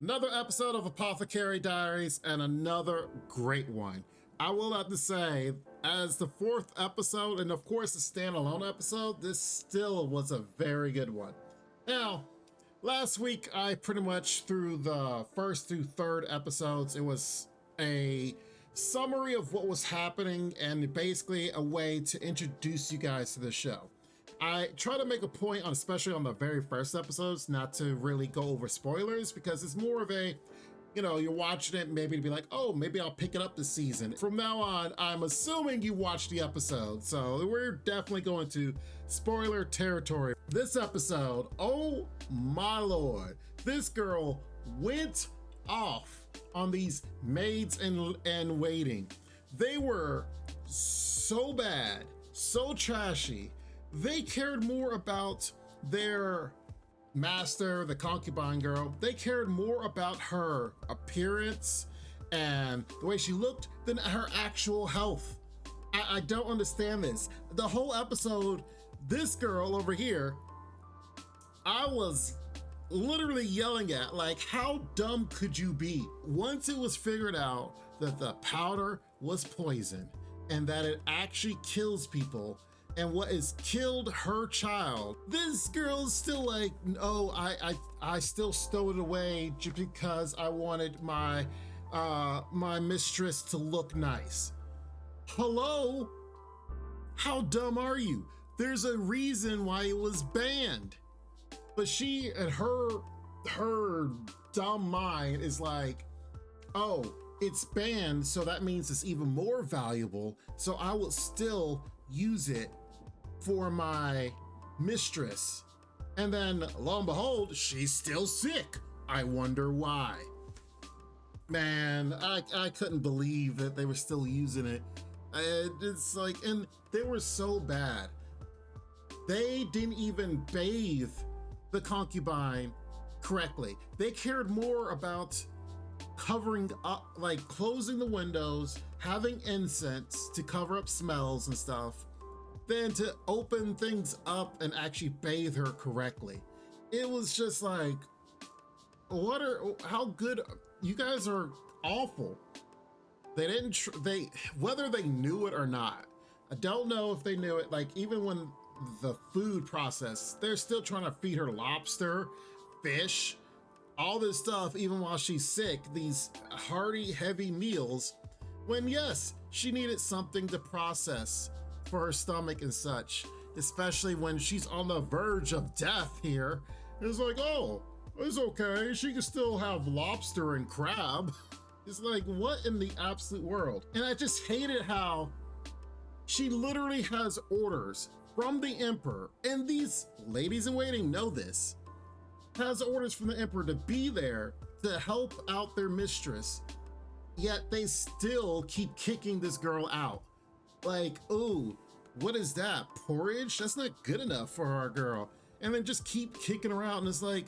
Another episode of Apothecary Diaries and another great one. I will have to say, as the fourth episode, and of course a standalone episode, this still was a very good one. Now, last week I pretty much, through the first through third episodes, it was a summary of what was happening and basically a way to introduce you guys to the show. I try to make a point, especially on the very first episodes, not to really go over spoilers, because it's more of a, you're watching it maybe to be like, oh, maybe I'll pick it up this season. From now on, I'm assuming you watched the episode, so we're definitely going to spoiler territory. This episode, oh my lord, this girl went off on these maids and waiting. They were so bad, so trashy. They cared more about their master, the concubine girl. They cared more about her appearance and the way she looked than her actual health. I don't understand this. The whole episode, this girl over here, I was literally yelling at, like, how dumb could you be? Once it was figured out that the powder was poison and that it actually kills people, and what has killed her child, this girl's still like, no, I still stowed it away just because I wanted my my mistress to look nice. Hello? How dumb are you? There's a reason why it was banned. But she and her dumb mind is like, oh, it's banned, so that means it's even more valuable, so I will still use it for my mistress. And then lo and behold, she's still sick. I wonder why. Man, I couldn't believe that they were still using it. It's like, and they were so bad. They didn't even bathe the concubine correctly. They cared more about covering up, like closing the windows, having incense to cover up smells and stuff, than to open things up and actually bathe her correctly. It was just like, how good, you guys are awful. They didn't, whether they knew it or not, I don't know if they knew it, like even when the food process, they're still trying to feed her lobster, fish, all this stuff, even while she's sick, these hearty, heavy meals, when yes, she needed something to process for her stomach and such, especially when she's on the verge of death here. It's like, oh, it's okay, she can still have lobster and crab. It's like, what in the absolute world? And I just hated how she literally has orders from the emperor, and these ladies in waiting know this, has orders from the emperor to be there to help out their mistress, yet they still keep kicking this girl out. Like, ooh, what is that? Porridge? That's not good enough for our girl. And then just keep kicking her out, and it's like,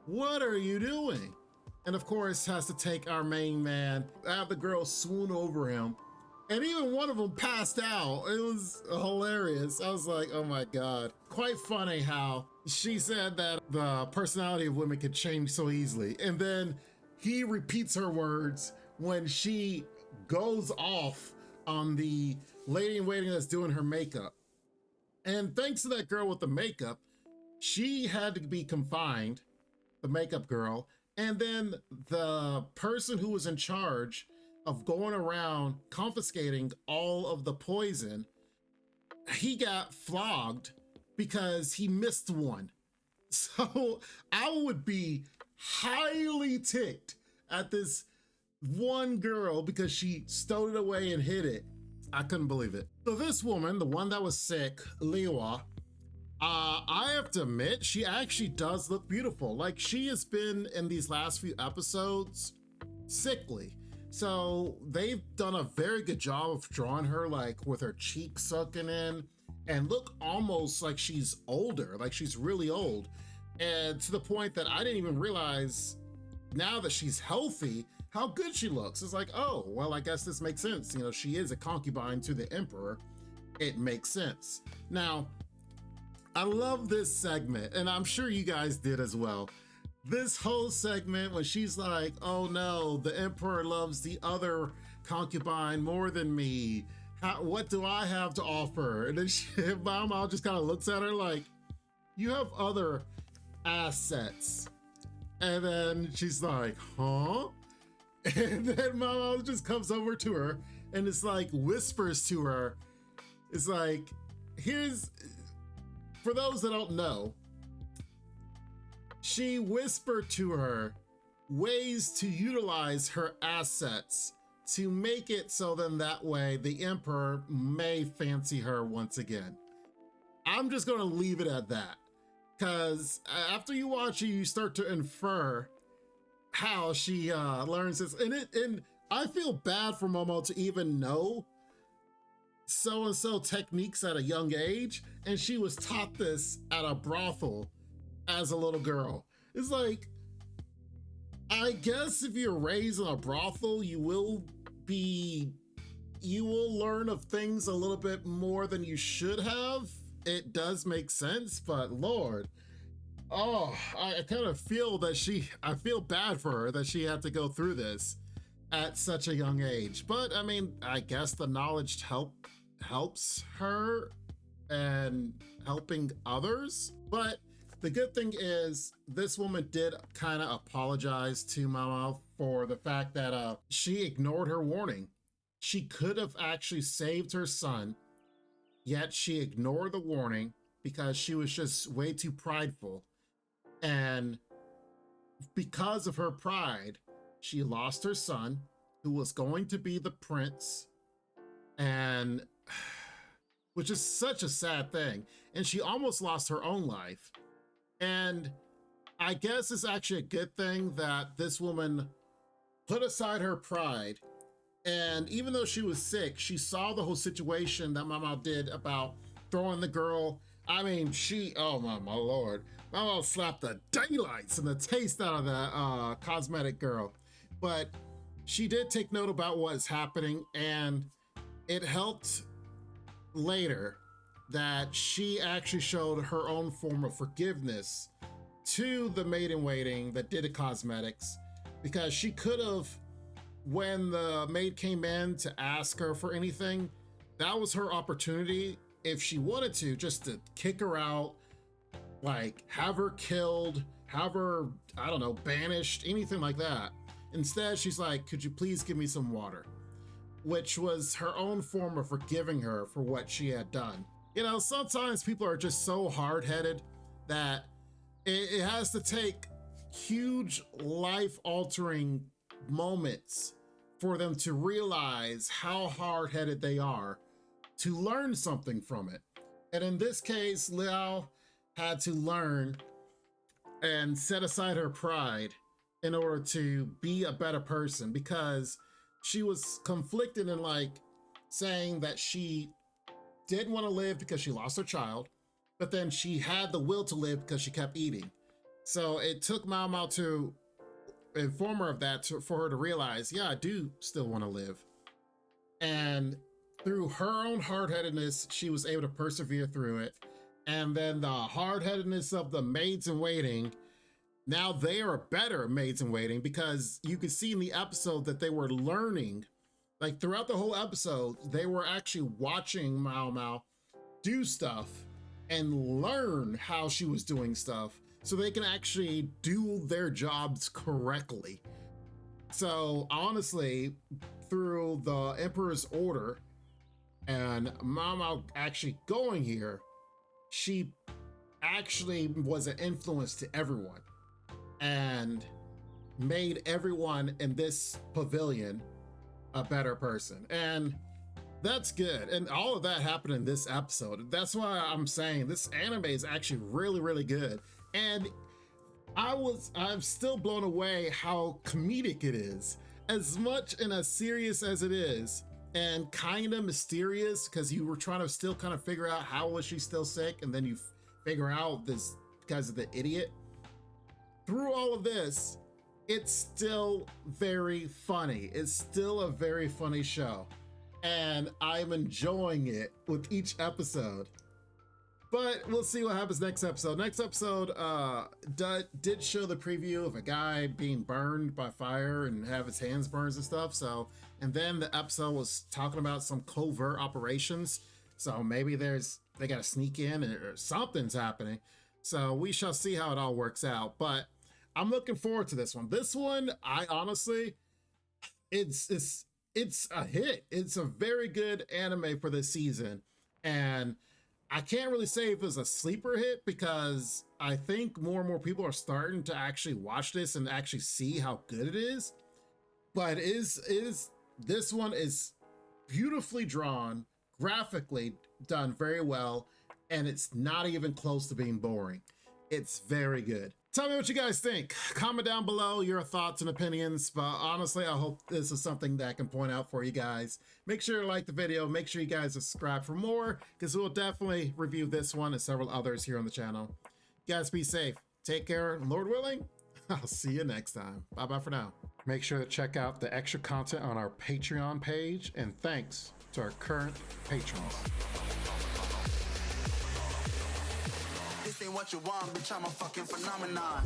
what are you doing? And of course, has to take our main man, have the girl swoon over him. And even one of them passed out. It was hilarious. I was like, oh my God. Quite funny how she said that the personality of women could change so easily. And then he repeats her words when she goes off on the lady in waiting that's doing her makeup. And thanks to that girl with the makeup, she had to be confined, the makeup girl. And then the person who was in charge of going around confiscating all of the poison, he got flogged because he missed one. So I would be highly ticked at this one girl because she stowed it away and hid it. I couldn't believe it. So this woman, the one that was sick, Lihua, I have to admit, she actually does look beautiful. Like, she has been in these last few episodes sickly. So they've done a very good job of drawing her, like with her cheeks sucking in, and look almost like she's older, like she's really old. And to the point that I didn't even realize, now that she's healthy, how good she looks. It's like, oh, well, I guess this makes sense. She is a concubine to the emperor. It makes sense. Now, I love this segment, and I'm sure you guys did as well. this whole segment when she's like, oh no, the emperor loves the other concubine more than me. What do I have to offer? And then Maomao just kind of looks at her like, you have other assets. And then she's like, huh? And then Maomao just comes over to her and it's like whispers to her. It's like, for those that don't know, she whispered to her ways to utilize her assets to make it so then that way the emperor may fancy her once again. I'm just gonna leave it at that, because after you watch it, you start to infer how she learns this, and I feel bad for Momo to even know so-and-so techniques at a young age, and she was taught this at a brothel as a little girl. It's like, I guess if you're raised in a brothel, you will learn of things a little bit more than you should have. It does make sense, but Lord, oh, I kind of feel that I feel bad for her that she had to go through this at such a young age. But I mean, I guess the knowledge helps her and helping others. But the good thing is this woman did kind of apologize to Maomao for the fact that she ignored her warning. She could have actually saved her son, yet she ignored the warning because she was just way too prideful. And because of her pride, she lost her son, who was going to be the prince, and which is such a sad thing. And she almost lost her own life. And I guess it's actually a good thing that this woman put aside her pride. And even though she was sick, she saw the whole situation that Mama did about throwing the girl. I mean, oh my Lord. Mama slapped the daylights and the taste out of the cosmetic girl. But she did take note about what's happening, and it helped later that she actually showed her own form of forgiveness to the maid in waiting that did the cosmetics, because she could have, when the maid came in to ask her for anything, that was her opportunity, if she wanted to, just to kick her out, like have her killed, have her, I don't know, banished, anything like that. Instead, she's like, could you please give me some water? Which was her own form of forgiving her for what she had done. You know, sometimes people are just so hard-headed that it has to take huge life-altering moments for them to realize how hard-headed they are to learn something from it. And in this case, Liao had to learn and set aside her pride in order to be a better person, because she was conflicted in like saying that she didn't want to live because she lost her child, but then she had the will to live because she kept eating. So it took Maomao to inform her of that for her to realize, yeah, I do still want to live. And through her own hard-headedness, she was able to persevere through it. And then the hard-headedness of the maids in waiting, now they are better maids in waiting, because you could see in the episode that they were learning. Like throughout the whole episode, they were actually watching Maomao do stuff and learn how she was doing stuff so they can actually do their jobs correctly. So honestly, through the Emperor's order and Maomao actually going here, she actually was an influence to everyone and made everyone in this pavilion a better person. And that's good. And all of that happened in this episode. That's why I'm saying this anime is actually really, really good. And I'm still blown away how comedic it is, as much and as serious as it is, and kind of mysterious, because you were trying to still kind of figure out how was she still sick, and then you figure out this because of the idiot. Through all of this, it's still very funny. It's still a very funny show, and I'm enjoying it with each episode. But we'll see what happens next episode. Next episode did show the preview of a guy being burned by fire and have his hands burned and stuff. So, and then the episode was talking about some covert operations. So maybe they got to sneak in or something's happening. So we shall see how it all works out. But I'm looking forward to this one. This one, I honestly, it's a hit. It's a very good anime for this season. And I can't really say if it's a sleeper hit because I think more and more people are starting to actually watch this and actually see how good it is. But this one is beautifully drawn, graphically done very well, and it's not even close to being boring. It's very good. Tell me what you guys think. Comment down below your thoughts and opinions, but honestly, I hope this is something that I can point out for you guys. Make sure to like the video. Make sure you guys subscribe for more, because we'll definitely review this one and several others here on the channel. You guys be safe. Take care, and Lord willing, I'll see you next time. Bye-bye for now. Make sure to check out the extra content on our Patreon page, and thanks to our current patrons. This ain't what you want, bitch, I'm a fucking phenomenon.